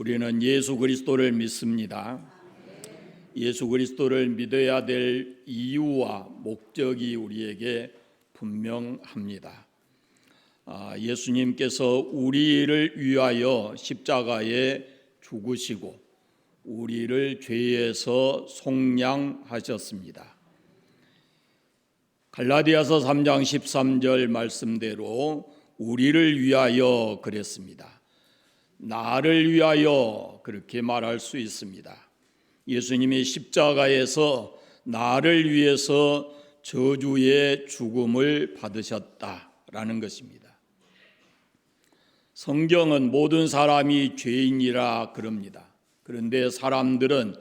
우리는 예수 그리스도를 믿습니다. 예수 그리스도를 믿어야 될 이유와 목적이 우리에게 분명합니다. 예수님께서 우리를 위하여 십자가에 죽으시고 우리를 죄에서 속량하셨습니다. 갈라디아서 3장 13절 말씀대로 우리를 위하여 그랬습니다. 나를 위하여 그렇게 말할 수 있습니다. 예수님이 십자가에서 나를 위해서 저주의 죽음을 받으셨다라는 것입니다. 성경은 모든 사람이 죄인이라 그럽니다. 그런데 사람들은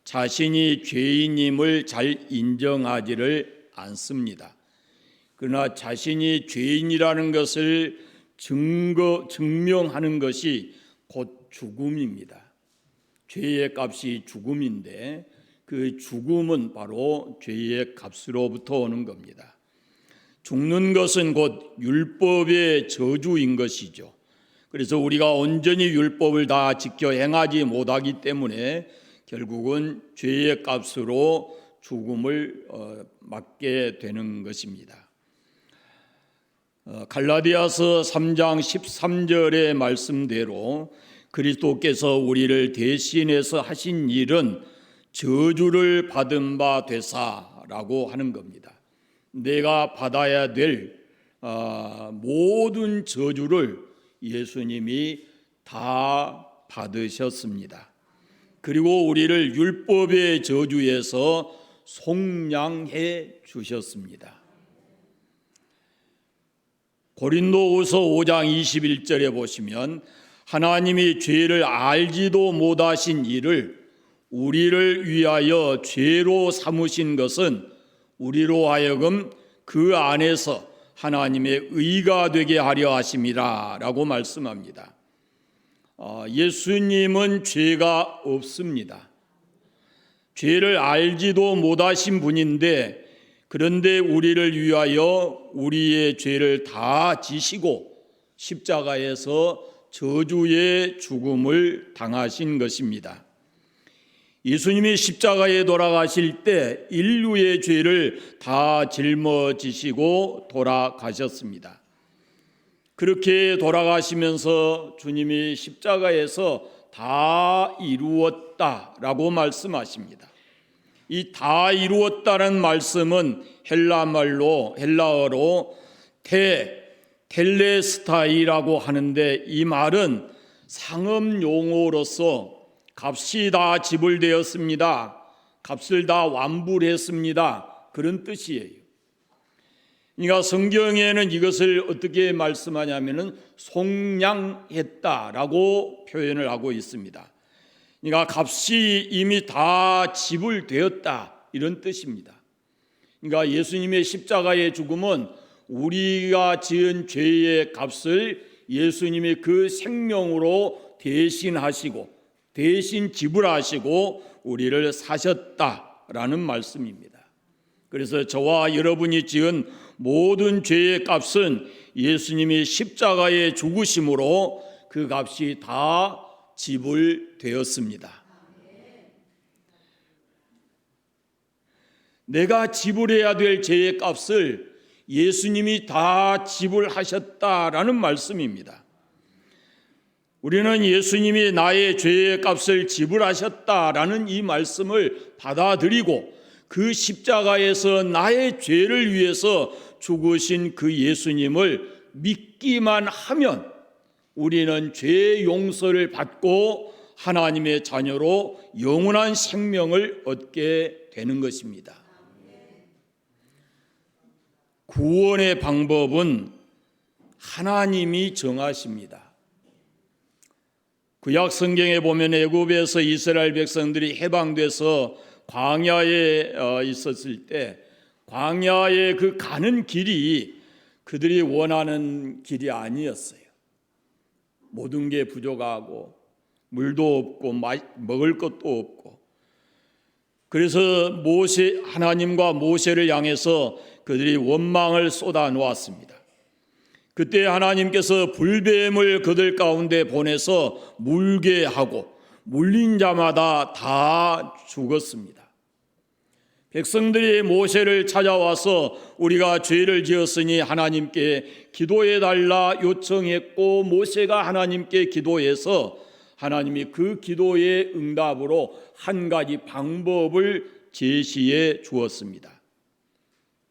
자신이 죄인임을 잘 인정하지를 않습니다. 그러나 자신이 죄인이라는 것을 증명하는 것이 곧 죽음입니다. 죄의 값이 죽음인데 그 죽음은 바로 죄의 값으로부터 오는 겁니다. 죽는 것은 곧 율법의 저주인 것이죠. 그래서 우리가 온전히 율법을 다 지켜 행하지 못하기 때문에 결국은 죄의 값으로 죽음을 맞게 되는 것입니다. 갈라디아서 3장 13절의 말씀대로 그리스도께서 우리를 대신해서 하신 일은 저주를 받은 바 되사라고 하는 겁니다. 내가 받아야 될 모든 저주를 예수님이 다 받으셨습니다. 그리고 우리를 율법의 저주에서 속량해 주셨습니다. 고린도후서 5장 21절에 보시면 하나님이 죄를 알지도 못하신 이를 우리를 위하여 죄로 삼으신 것은 우리로 하여금 그 안에서 하나님의 의가 되게 하려 하심이라 라고 말씀합니다. 예수님은 죄가 없습니다. 죄를 알지도 못하신 분인데 그런데 우리를 위하여 우리의 죄를 다 지시고 십자가에서 저주의 죽음을 당하신 것입니다. 예수님이 십자가에 돌아가실 때 인류의 죄를 다 짊어지시고 돌아가셨습니다. 그렇게 돌아가시면서 주님이 십자가에서 다 이루었다라고 말씀하십니다. 이 다 이루었다는 말씀은 헬라어로 텔레스타이라고 하는데 이 말은 상업 용어로서 값이 다 지불되었습니다. 값을 다 완불했습니다. 그런 뜻이에요. 그러니까 성경에는 이것을 어떻게 말씀하냐면은 속량했다라고 표현을 하고 있습니다. 그러니까 값이 이미 다 지불되었다 이런 뜻입니다. 그러니까 예수님의 십자가의 죽음은 우리가 지은 죄의 값을 예수님이 그 생명으로 대신하시고 대신 지불하시고 우리를 사셨다라는 말씀입니다. 그래서 저와 여러분이 지은 모든 죄의 값은 예수님이 십자가에 죽으심으로 그 값이 다 지불되었습니다. 내가 지불해야 될 죄의 값을 예수님이 다 지불하셨다라는 말씀입니다. 우리는 예수님이 나의 죄의 값을 지불하셨다라는 이 말씀을 받아들이고 그 십자가에서 나의 죄를 위해서 죽으신 그 예수님을 믿기만 하면 우리는 죄의 용서를 받고 하나님의 자녀로 영원한 생명을 얻게 되는 것입니다. 구원의 방법은 하나님이 정하십니다. 구약 성경에 보면 애굽에서 이스라엘 백성들이 해방돼서 광야에 있었을 때 광야에 그 가는 길이 그들이 원하는 길이 아니었어요. 모든 게 부족하고 물도 없고 먹을 것도 없고 그래서 하나님과 모세를 향해서 그들이 원망을 쏟아 놓았습니다. 그때 하나님께서 불뱀을 그들 가운데 보내서 물게 하고 물린 자마다 다 죽었습니다. 백성들이 모세를 찾아와서 우리가 죄를 지었으니 하나님께 기도해 달라 요청했고, 모세가 하나님께 기도해서 하나님이 그 기도의 응답으로 한 가지 방법을 제시해 주었습니다.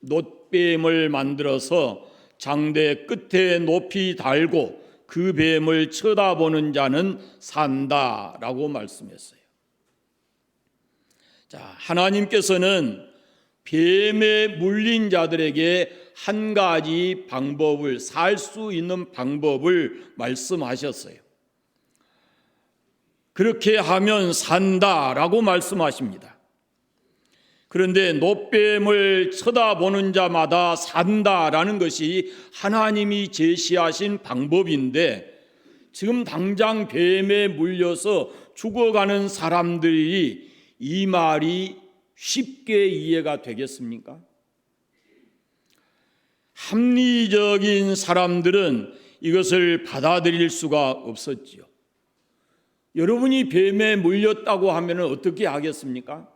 놋뱀을 만들어서 장대 끝에 높이 달고 그 뱀을 쳐다보는 자는 산다라고 말씀했어요. 자, 하나님께서는 뱀에 물린 자들에게 한 가지 방법을, 살 수 있는 방법을 말씀하셨어요. 그렇게 하면 산다라고 말씀하십니다. 그런데 놋뱀을 쳐다보는 자마다 산다라는 것이 하나님이 제시하신 방법인데, 지금 당장 뱀에 물려서 죽어가는 사람들이 이 말이 쉽게 이해가 되겠습니까? 합리적인 사람들은 이것을 받아들일 수가 없었지요. 여러분이 뱀에 물렸다고 하면 어떻게 하겠습니까?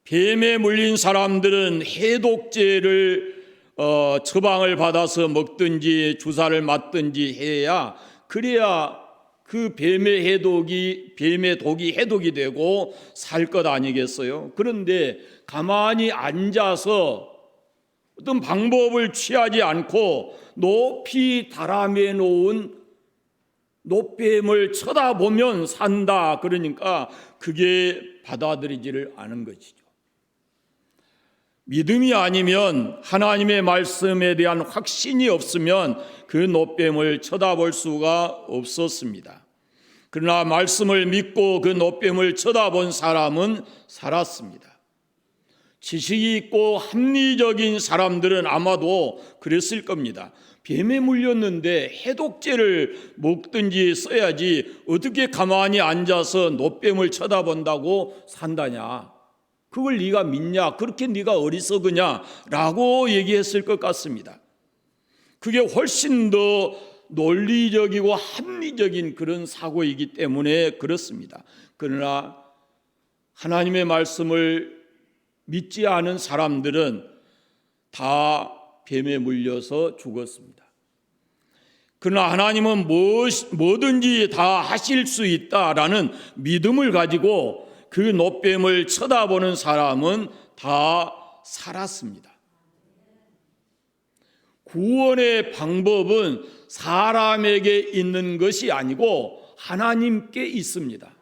뱀에 물린 사람들은 해독제를 처방을 받아서 먹든지 주사를 맞든지 해야, 그래야 그 뱀의 독이 해독이 되고 살 것 아니겠어요? 그런데 가만히 앉아서 어떤 방법을 취하지 않고 높이 다람해 놓은 놋뱀을 쳐다보면 산다, 그러니까 그게 받아들이지를 않은 것이죠. 믿음이 아니면, 하나님의 말씀에 대한 확신이 없으면 그 놋뱀을 쳐다볼 수가 없었습니다. 그러나 말씀을 믿고 그 놋뱀을 쳐다본 사람은 살았습니다. 지식이 있고 합리적인 사람들은 아마도 그랬을 겁니다. 뱀에 물렸는데 해독제를 먹든지 써야지 어떻게 가만히 앉아서 놋뱀을 쳐다본다고 산다냐, 그걸 네가 믿냐, 그렇게 네가 어리석으냐 라고 얘기했을 것 같습니다. 그게 훨씬 더 논리적이고 합리적인 그런 사고이기 때문에 그렇습니다. 그러나 하나님의 말씀을 믿지 않은 사람들은 다 뱀에 물려서 죽었습니다. 그러나 하나님은 뭐든지 다 하실 수 있다라는 믿음을 가지고 그 놋뱀을 쳐다보는 사람은 다 살았습니다. 구원의 방법은 사람에게 있는 것이 아니고 하나님께 있습니다.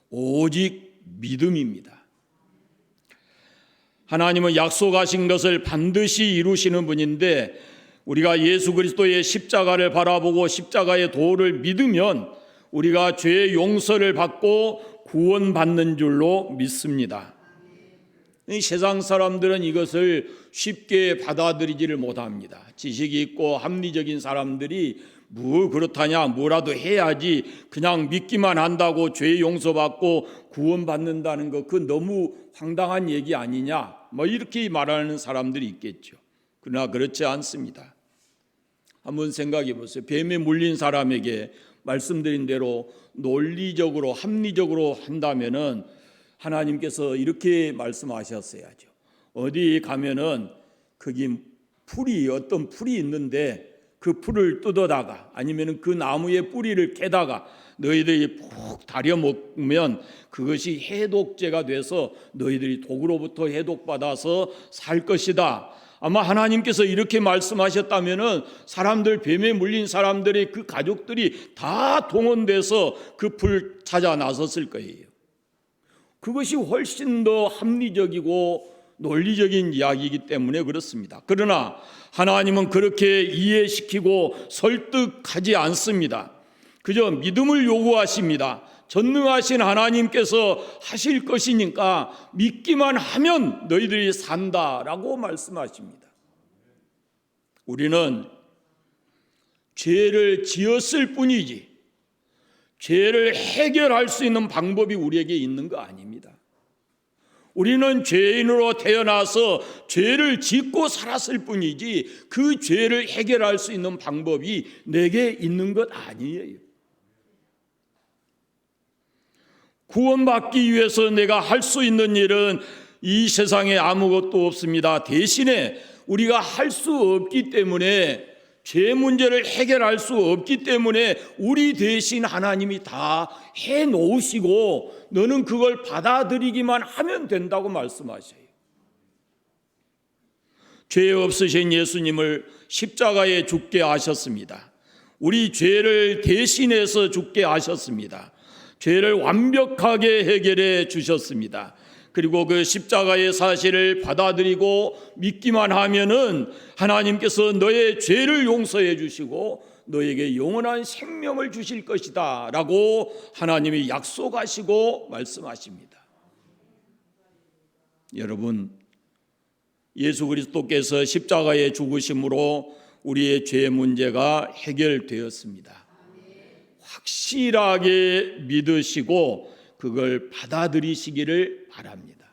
오직 믿음입니다. 하나님은 약속하신 것을 반드시 이루시는 분인데, 우리가 예수 그리스도의 십자가를 바라보고 십자가의 도를 믿으면 우리가 죄의 용서를 받고 구원받는 줄로 믿습니다. 이 세상 사람들은 이것을 쉽게 받아들이지를 못합니다. 지식이 있고 합리적인 사람들이 뭐 그렇다냐, 뭐라도 해야지, 그냥 믿기만 한다고 죄 용서받고 구원받는다는 거, 그 너무 황당한 얘기 아니냐, 뭐 이렇게 말하는 사람들이 있겠죠. 그러나 그렇지 않습니다. 한번 생각해 보세요. 뱀에 물린 사람에게 말씀드린 대로 논리적으로 합리적으로 한다면은 하나님께서 이렇게 말씀하셨어야죠. 어디 가면은 거기 어떤 풀이 있는데 그 풀을 뜯어다가, 아니면 그 나무의 뿌리를 캐다가 너희들이 푹 다려 먹으면 그것이 해독제가 돼서 너희들이 독으로부터 해독받아서 살 것이다. 아마 하나님께서 이렇게 말씀하셨다면은 사람들, 뱀에 물린 사람들의 그 가족들이 다 동원돼서 그 풀 찾아 나섰을 거예요. 그것이 훨씬 더 합리적이고 논리적인 이야기이기 때문에 그렇습니다. 그러나 하나님은 그렇게 이해시키고 설득하지 않습니다. 그저 믿음을 요구하십니다. 전능하신 하나님께서 하실 것이니까 믿기만 하면 너희들이 산다라고 말씀하십니다. 우리는 죄를 지었을 뿐이지 죄를 해결할 수 있는 방법이 우리에게 있는 거 아닙니다. 우리는 죄인으로 태어나서 죄를 짓고 살았을 뿐이지 그 죄를 해결할 수 있는 방법이 내게 있는 것 아니에요. 구원받기 위해서 내가 할 수 있는 일은 이 세상에 아무것도 없습니다. 대신에 우리가 할 수 없기 때문에, 죄 문제를 해결할 수 없기 때문에 우리 대신 하나님이 다 해놓으시고 너는 그걸 받아들이기만 하면 된다고 말씀하셔요. 죄 없으신 예수님을 십자가에 죽게 하셨습니다. 우리 죄를 대신해서 죽게 하셨습니다. 죄를 완벽하게 해결해 주셨습니다. 그리고 그 십자가의 사실을 받아들이고 믿기만 하면은 하나님께서 너의 죄를 용서해 주시고 너에게 영원한 생명을 주실 것이다 라고 하나님이 약속하시고 말씀하십니다. 여러분, 예수 그리스도께서 십자가에 죽으심으로 우리의 죄 문제가 해결되었습니다. 확실하게 믿으시고 그걸 받아들이시기를 바랍니다.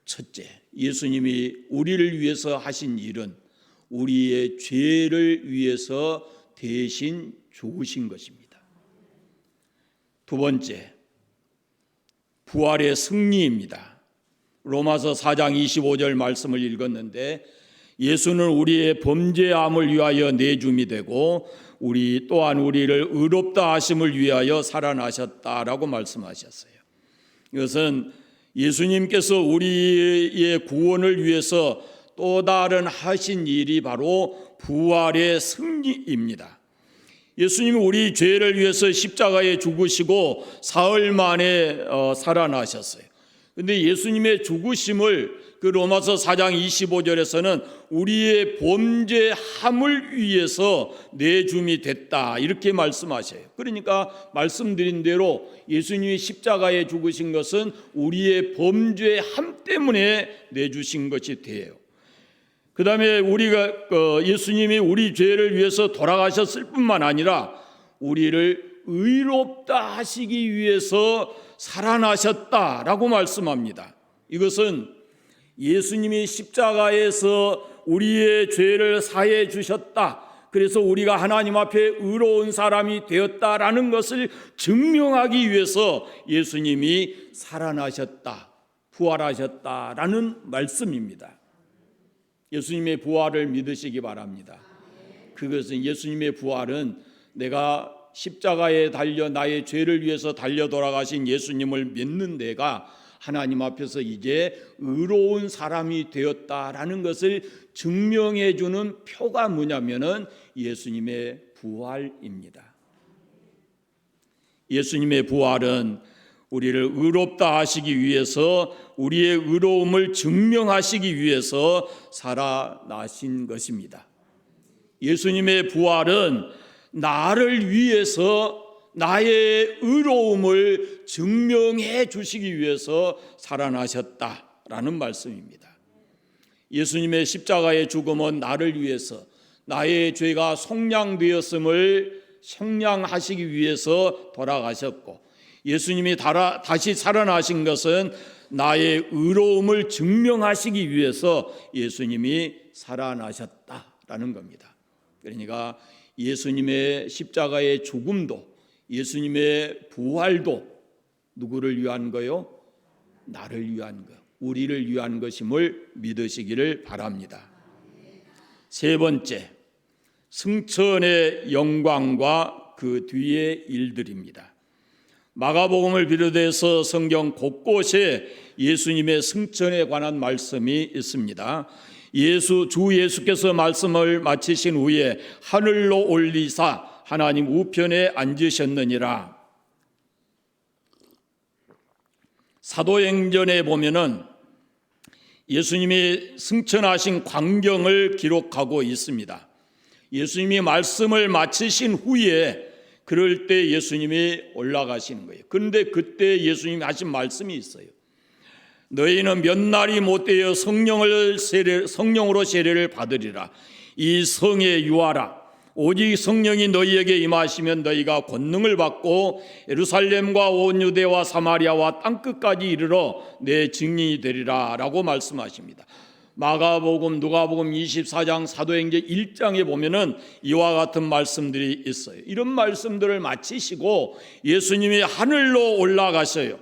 첫째, 예수님이 우리를 위해서 하신 일은 우리의 죄를 위해서 대신 죽으신 것입니다. 두 번째, 부활의 승리입니다. 로마서 4장 25절 말씀을 읽었는데, 예수는 우리의 범죄함을 위하여 내줌이 되고 우리 또한 우리를 의롭다 하심을 위하여 살아나셨다라고 말씀하셨어요. 이것은 예수님께서 우리의 구원을 위해서 또 다른 하신 일이 바로 부활의 승리입니다. 예수님이 우리 죄를 위해서 십자가에 죽으시고 사흘 만에 살아나셨어요. 그런데 예수님의 죽으심을 그 로마서 4장 25절에서는 우리의 범죄함을 위해서 내줌이 됐다 이렇게 말씀하셔요. 그러니까 말씀드린 대로 예수님이 십자가에 죽으신 것은 우리의 범죄함 때문에 내주신 것이 돼요. 그 다음에 예수님이 우리 죄를 위해서 돌아가셨을 뿐만 아니라 우리를 의롭다 하시기 위해서 살아나셨다라고 말씀합니다. 이것은 예수님이 십자가에서 우리의 죄를 사해 주셨다, 그래서 우리가 하나님 앞에 의로운 사람이 되었다라는 것을 증명하기 위해서 예수님이 살아나셨다, 부활하셨다라는 말씀입니다. 예수님의 부활을 믿으시기 바랍니다. 그것은 예수님의 부활은 내가 십자가에 달려 나의 죄를 위해서 달려 돌아가신 예수님을 믿는 내가 하나님 앞에서 이제 의로운 사람이 되었다라는 것을 증명해 주는 표가 뭐냐면은 예수님의 부활입니다. 예수님의 부활은 우리를 의롭다 하시기 위해서, 우리의 의로움을 증명하시기 위해서 살아나신 것입니다. 예수님의 부활은 나를 위해서 나의 의로움을 증명해 주시기 위해서 살아나셨다라는 말씀입니다. 예수님의 십자가의 죽음은 나를 위해서, 나의 죄가 속량되었음을 속량하시기 위해서 돌아가셨고, 예수님이 다시 살아나신 것은 나의 의로움을 증명하시기 위해서 예수님이 살아나셨다라는 겁니다. 그러니까 예수님의 십자가의 죽음도, 예수님의 부활도 누구를 위한 거요? 나를 위한 것, 우리를 위한 것임을 믿으시기를 바랍니다. 세 번째, 승천의 영광과 그 뒤의 일들입니다. 마가복음을 비롯해서 성경 곳곳에 예수님의 승천에 관한 말씀이 있습니다. 주 예수께서 말씀을 마치신 후에 하늘로 올리사 하나님 우편에 앉으셨느니라. 사도행전에 보면은 예수님이 승천하신 광경을 기록하고 있습니다. 예수님이 말씀을 마치신 후에 그럴 때 예수님이 올라가시는 거예요. 그런데 그때 예수님이 하신 말씀이 있어요. 너희는 몇 날이 못되어 성령으로 세례를 받으리라. 이 성에 유하라. 오직 성령이 너희에게 임하시면 너희가 권능을 받고 예루살렘과 온 유대와 사마리아와 땅끝까지 이르러 내 증인이 되리라 라고 말씀하십니다. 마가복음, 누가복음 24장, 사도행전 1장에 보면은 이와 같은 말씀들이 있어요. 이런 말씀들을 마치시고 예수님이 하늘로 올라가셔요.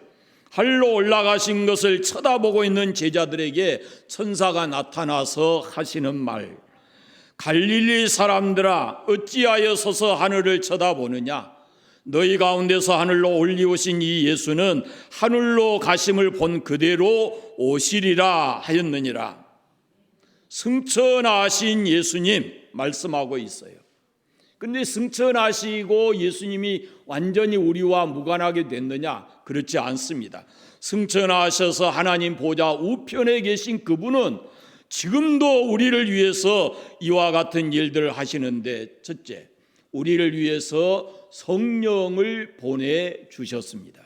하늘로 올라가신 것을 쳐다보고 있는 제자들에게 천사가 나타나서 하시는 말, 갈릴리 사람들아 어찌하여 서서 하늘을 쳐다보느냐? 너희 가운데서 하늘로 올리우신 이 예수는 하늘로 가심을 본 그대로 오시리라 하였느니라. 승천하신 예수님 말씀하고 있어요. 근데 승천하시고 예수님이 완전히 우리와 무관하게 됐느냐? 그렇지 않습니다. 승천하셔서 하나님 보좌 우편에 계신 그분은 지금도 우리를 위해서 이와 같은 일들을 하시는데, 첫째, 우리를 위해서 성령을 보내주셨습니다.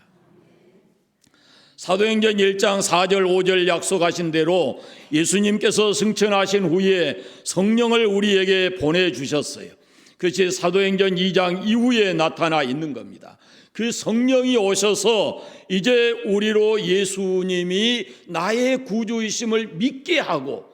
사도행전 1장 4절 5절 약속하신 대로 예수님께서 승천하신 후에 성령을 우리에게 보내주셨어요. 그것이 사도행전 2장 이후에 나타나 있는 겁니다. 그 성령이 오셔서 이제 우리로 예수님이 나의 구주이심을 믿게 하고,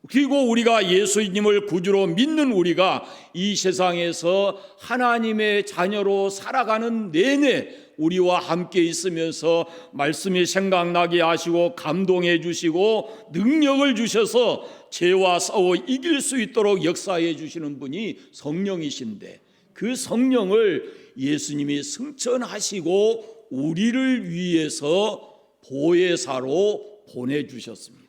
그리고 우리가 예수님을 구주로 믿는 우리가 이 세상에서 하나님의 자녀로 살아가는 내내 우리와 함께 있으면서 말씀이 생각나게 하시고 감동해 주시고 능력을 주셔서 죄와 싸워 이길 수 있도록 역사해 주시는 분이 성령이신데, 그 성령을 예수님이 승천하시고 우리를 위해서 보혜사로 보내주셨습니다.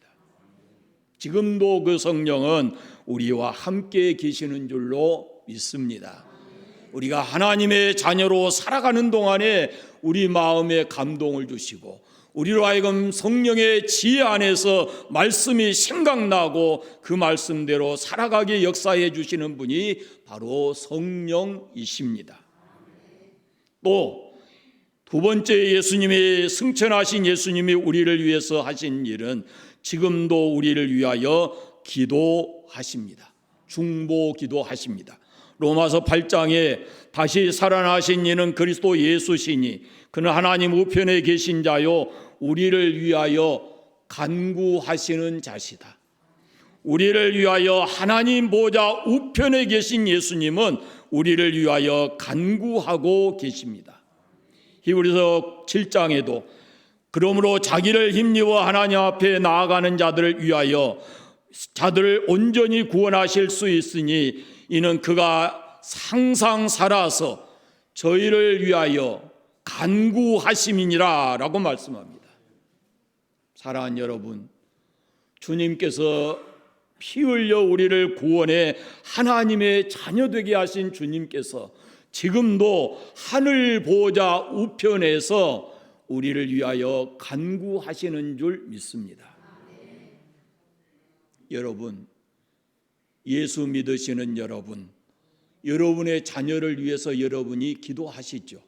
지금도 그 성령은 우리와 함께 계시는 줄로 믿습니다. 우리가 하나님의 자녀로 살아가는 동안에 우리 마음에 감동을 주시고 우리로 하여금 성령의 지혜 안에서 말씀이 생각나고 그 말씀대로 살아가게 역사해 주시는 분이 바로 성령이십니다. 또 두 번째, 예수님이 승천하신 예수님이 우리를 위해서 하신 일은 지금도 우리를 위하여 기도하십니다. 중보 기도하십니다. 로마서 8장에 다시 살아나신 이는 그리스도 예수시니 그는 하나님 우편에 계신 자요 우리를 위하여 간구하시는 자시다. 우리를 위하여 하나님 보좌 우편에 계신 예수님은 우리를 위하여 간구하고 계십니다. 히브리서 7장에도 그러므로 자기를 힘입어 하나님 앞에 나아가는 자들을 위하여 자들을 온전히 구원하실 수 있으니 이는 그가 항상 살아서 저희를 위하여 간구하심이니라 라고 말씀합니다. 사랑하는 여러분, 주님께서 피 흘려 우리를 구원해 하나님의 자녀 되게 하신 주님께서 지금도 하늘 보좌 우편에서 우리를 위하여 간구하시는 줄 믿습니다. 여러분, 예수 믿으시는 여러분, 여러분의 자녀를 위해서 여러분이 기도하시죠?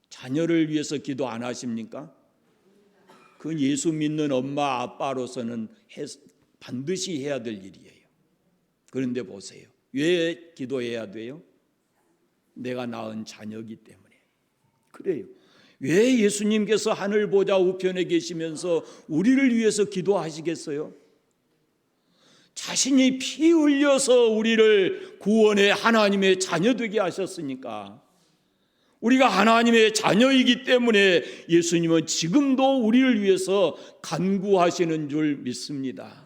자녀를 위해서 기도 안 하십니까? 그건 예수 믿는 엄마 아빠로서는 반드시 해야 될 일이에요. 그런데 보세요. 왜 기도해야 돼요? 내가 낳은 자녀이기 때문에. 그래요. 왜 예수님께서 하늘 보좌 우편에 계시면서 우리를 위해서 기도하시겠어요? 자신이 피 흘려서 우리를 구원해 하나님의 자녀 되게 하셨으니까, 우리가 하나님의 자녀이기 때문에 예수님은 지금도 우리를 위해서 간구하시는 줄 믿습니다.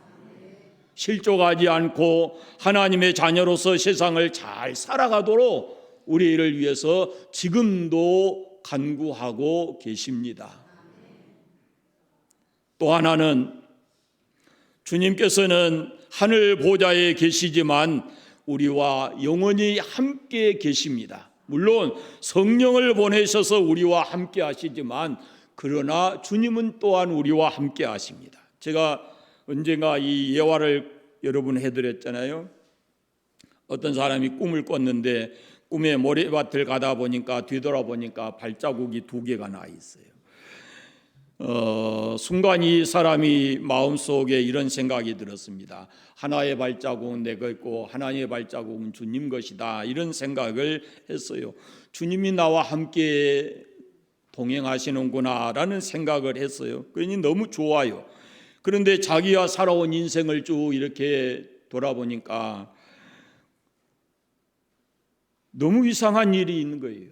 실족하지 않고 하나님의 자녀로서 세상을 잘 살아가도록 우리를 위해서 지금도 간구하고 계십니다. 또 하나는 주님께서는 하늘 보좌에 계시지만 우리와 영원히 함께 계십니다. 물론 성령을 보내셔서 우리와 함께 하시지만 그러나 주님은 또한 우리와 함께 하십니다. 제가 언젠가 이 예화를 여러분 해드렸잖아요. 어떤 사람이 꿈을 꿨는데 꿈에 모래밭을 가다 보니까 뒤돌아보니까 발자국이 2개가 나 있어요. 순간 이 사람이 마음속에 이런 생각이 들었습니다. 하나의 발자국은 내 것이고 하나님의 발자국은 주님 것이다, 이런 생각을 했어요. 주님이 나와 함께 동행하시는구나 라는 생각을 했어요. 그러니 너무 좋아요. 그런데 자기가 살아온 인생을 쭉 이렇게 돌아보니까 너무 이상한 일이 있는 거예요.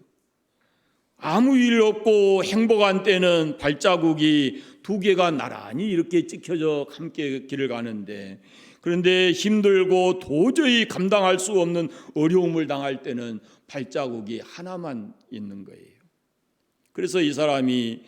아무 일 없고 행복한 때는 발자국이 2개가 나란히 이렇게 찍혀져 함께 길을 가는데, 그런데 힘들고 도저히 감당할 수 없는 어려움을 당할 때는 발자국이 하나만 있는 거예요. 그래서 이 사람이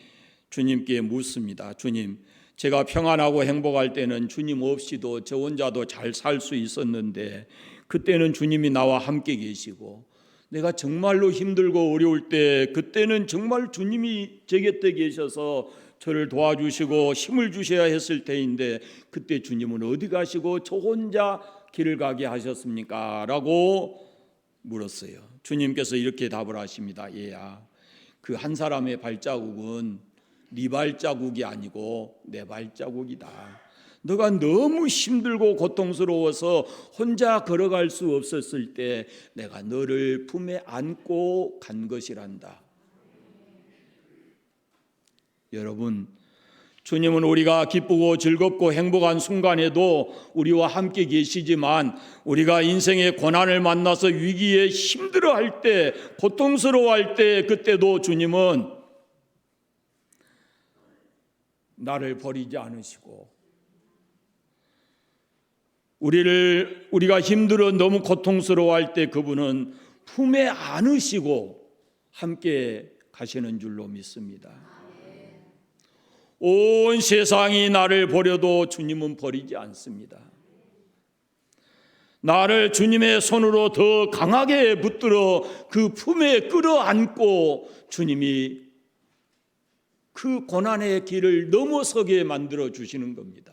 주님께 묻습니다. 주님, 제가 평안하고 행복할 때는 주님 없이도 저 혼자도 잘 살 수 있었는데 그때는 주님이 나와 함께 계시고, 내가 정말로 힘들고 어려울 때 그때는 정말 주님이 제 곁에 계셔서 저를 도와주시고 힘을 주셔야 했을 때인데 그때 주님은 어디 가시고 저 혼자 길을 가게 하셨습니까? 라고 물었어요. 주님께서 이렇게 답을 하십니다. 얘야, 그 한 사람의 발자국은 네 발자국이 아니고 내 발자국이다. 너가 너무 힘들고 고통스러워서 혼자 걸어갈 수 없었을 때 내가 너를 품에 안고 간 것이란다. 여러분, 주님은 우리가 기쁘고 즐겁고 행복한 순간에도 우리와 함께 계시지만, 우리가 인생의 고난을 만나서 위기에 힘들어할 때, 고통스러워할 때, 그때도 주님은 나를 버리지 않으시고, 우리가 힘들어 너무 고통스러워할 때 그분은 품에 안으시고 함께 가시는 줄로 믿습니다. 온 세상이 나를 버려도 주님은 버리지 않습니다. 나를 주님의 손으로 더 강하게 붙들어 그 품에 끌어안고 주님이 그 고난의 길을 넘어서게 만들어 주시는 겁니다.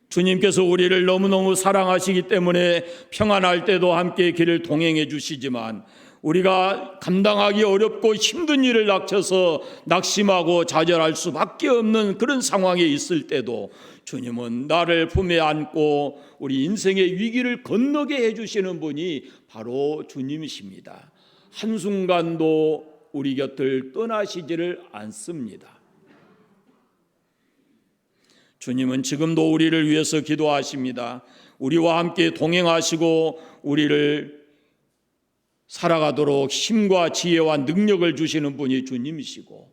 주님께서 우리를 너무너무 사랑하시기 때문에 평안할 때도 함께 길을 동행해 주시지만, 우리가 감당하기 어렵고 힘든 일을 닥쳐서 낙심하고 좌절할 수밖에 없는 그런 상황에 있을 때도 주님은 나를 품에 안고 우리 인생의 위기를 건너게 해주시는 분이 바로 주님이십니다. 한순간도 우리 곁을 떠나시지를 않습니다. 주님은 지금도 우리를 위해서 기도하십니다. 우리와 함께 동행하시고 우리를 살아가도록 힘과 지혜와 능력을 주시는 분이 주님이시고,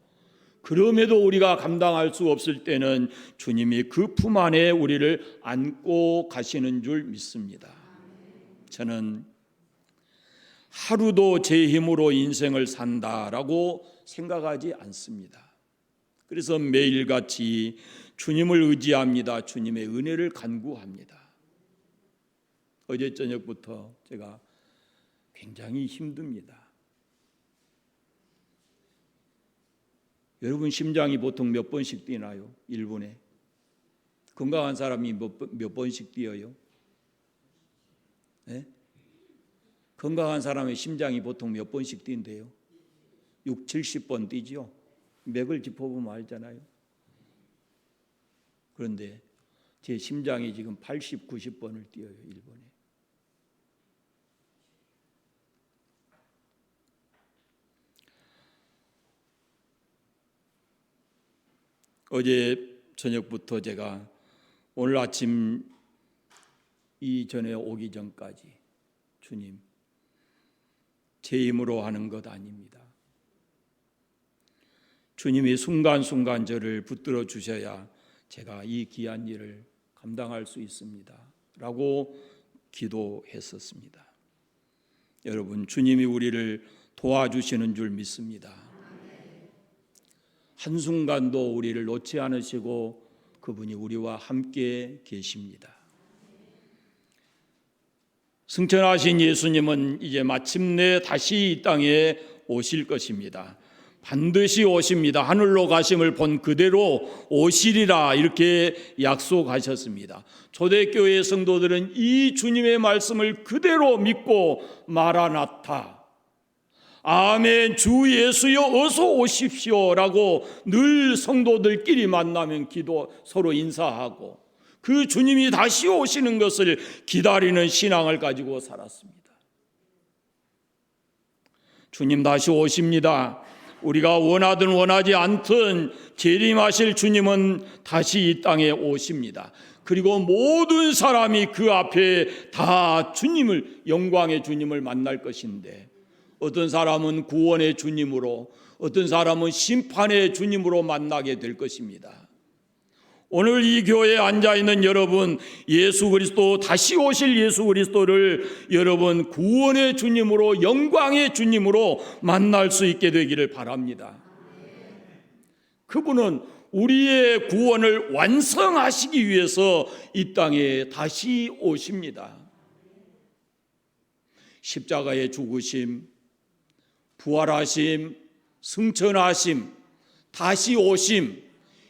그럼에도 우리가 감당할 수 없을 때는 주님이 그 품 안에 우리를 안고 가시는 줄 믿습니다. 저는 하루도 제 힘으로 인생을 산다라고 생각하지 않습니다. 그래서 매일같이 주님을 의지합니다. 주님의 은혜를 간구합니다. 어제 저녁부터 제가 굉장히 힘듭니다. 여러분, 심장이 보통 몇 번씩 뛰나요? 1분에. 건강한 사람이 몇 번씩 뛰어요? 네? 건강한 사람의 심장이 보통 몇 번씩 뛴대요? 6, 70번 뛰죠. 맥을 짚어보면 알잖아요. 그런데 제 심장이 지금 80, 90번을 뛰어요. 1번에. 어제 저녁부터 제가 오늘 아침 이전에 오기 전까지, 주님, 제 힘으로 하는 것 아닙니다. 주님이 순간순간 저를 붙들어 주셔야 제가 이 귀한 일을 감당할 수 있습니다 라고 기도했었습니다. 여러분, 주님이 우리를 도와주시는 줄 믿습니다. 한순간도 우리를 놓지 않으시고 그분이 우리와 함께 계십니다. 승천하신 예수님은 이제 마침내 다시 이 땅에 오실 것입니다. 반드시 오십니다. 하늘로 가심을 본 그대로 오시리라, 이렇게 약속하셨습니다. 초대교회 성도들은 이 주님의 말씀을 그대로 믿고 마라나타, 아멘, 주 예수여 어서 오십시오라고 늘 성도들끼리 만나면 서로 인사하고 그 주님이 다시 오시는 것을 기다리는 신앙을 가지고 살았습니다. 주님 다시 오십니다. 우리가 원하든 원하지 않든 재림하실 주님은 다시 이 땅에 오십니다. 그리고 모든 사람이 그 앞에 다 주님을, 영광의 주님을 만날 것인데, 어떤 사람은 구원의 주님으로, 어떤 사람은 심판의 주님으로 만나게 될 것입니다. 오늘 이 교회에 앉아있는 여러분, 예수 그리스도, 다시 오실 예수 그리스도를 여러분 구원의 주님으로, 영광의 주님으로 만날 수 있게 되기를 바랍니다. 그분은 우리의 구원을 완성하시기 위해서 이 땅에 다시 오십니다. 십자가의 죽으심, 부활하심, 승천하심, 다시 오심,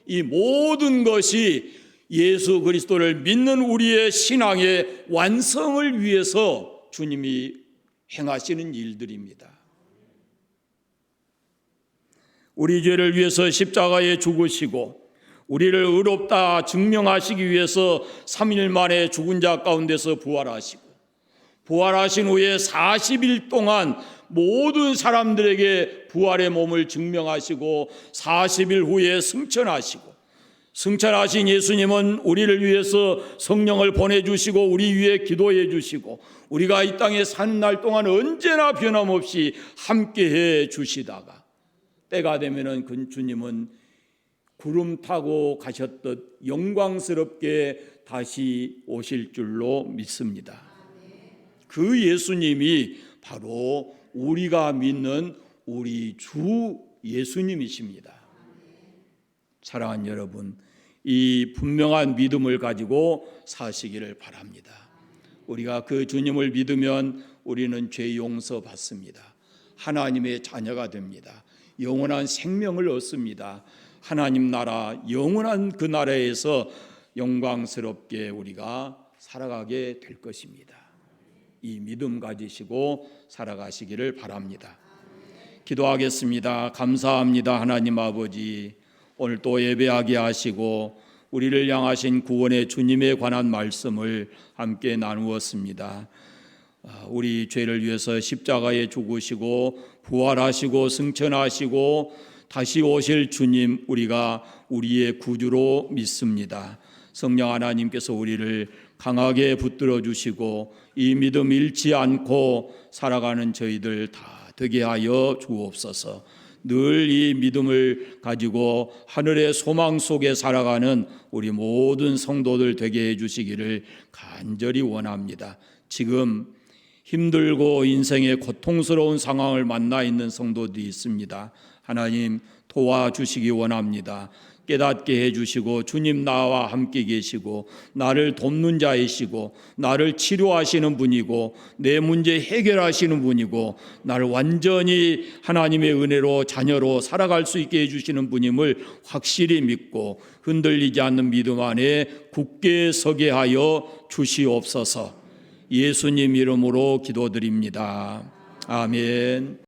이 모든 것이 예수 그리스도를 믿는 우리의 신앙의 완성을 위해서 주님이 행하시는 일들입니다. 우리 죄를 위해서 십자가에 죽으시고 우리를 의롭다 증명하시기 위해서 3일 만에 죽은 자 가운데서 부활하시고, 부활하신 후에 40일 동안 모든 사람들에게 부활의 몸을 증명하시고 40일 후에 승천하시고, 승천하신 예수님은 우리를 위해서 성령을 보내주시고 우리 위해 기도해 주시고 우리가 이 땅에 사는 날 동안 언제나 변함없이 함께해 주시다가 때가 되면은 그 주님은 구름 타고 가셨듯 영광스럽게 다시 오실 줄로 믿습니다. 그 예수님이 바로 우리가 믿는 우리 주 예수님이십니다. 사랑하는 여러분, 이 분명한 믿음을 가지고 사시기를 바랍니다. 우리가 그 주님을 믿으면 우리는 죄 용서 받습니다. 하나님의 자녀가 됩니다. 영원한 생명을 얻습니다. 하나님 나라, 영원한 그 나라에서 영광스럽게 우리가 살아가게 될 것입니다. 이 믿음 가지시고 살아가시기를 바랍니다. 기도하겠습니다. 감사합니다. 하나님 아버지, 오늘 또 예배하게 하시고 우리를 향하신 구원의 주님에 관한 말씀을 함께 나누었습니다. 우리 죄를 위해서 십자가에 죽으시고 부활하시고 승천하시고 다시 오실 주님, 우리가 우리의 구주로 믿습니다. 성령 하나님께서 우리를 강하게 붙들어 주시고 이 믿음 잃지 않고 살아가는 저희들 다 되게 하여 주옵소서. 늘 이 믿음을 가지고 하늘의 소망 속에 살아가는 우리 모든 성도들 되게 해주시기를 간절히 원합니다. 지금 힘들고 인생의 고통스러운 상황을 만나 있는 성도들이 있습니다. 하나님 도와주시기 원합니다. 깨닫게 해주시고 주님 나와 함께 계시고 나를 돕는 자이시고 나를 치료하시는 분이고 내 문제 해결하시는 분이고 나를 완전히 하나님의 은혜로 자녀로 살아갈 수 있게 해주시는 분임을 확실히 믿고 흔들리지 않는 믿음 안에 굳게 서게 하여 주시옵소서. 예수님 이름으로 기도드립니다. 아멘.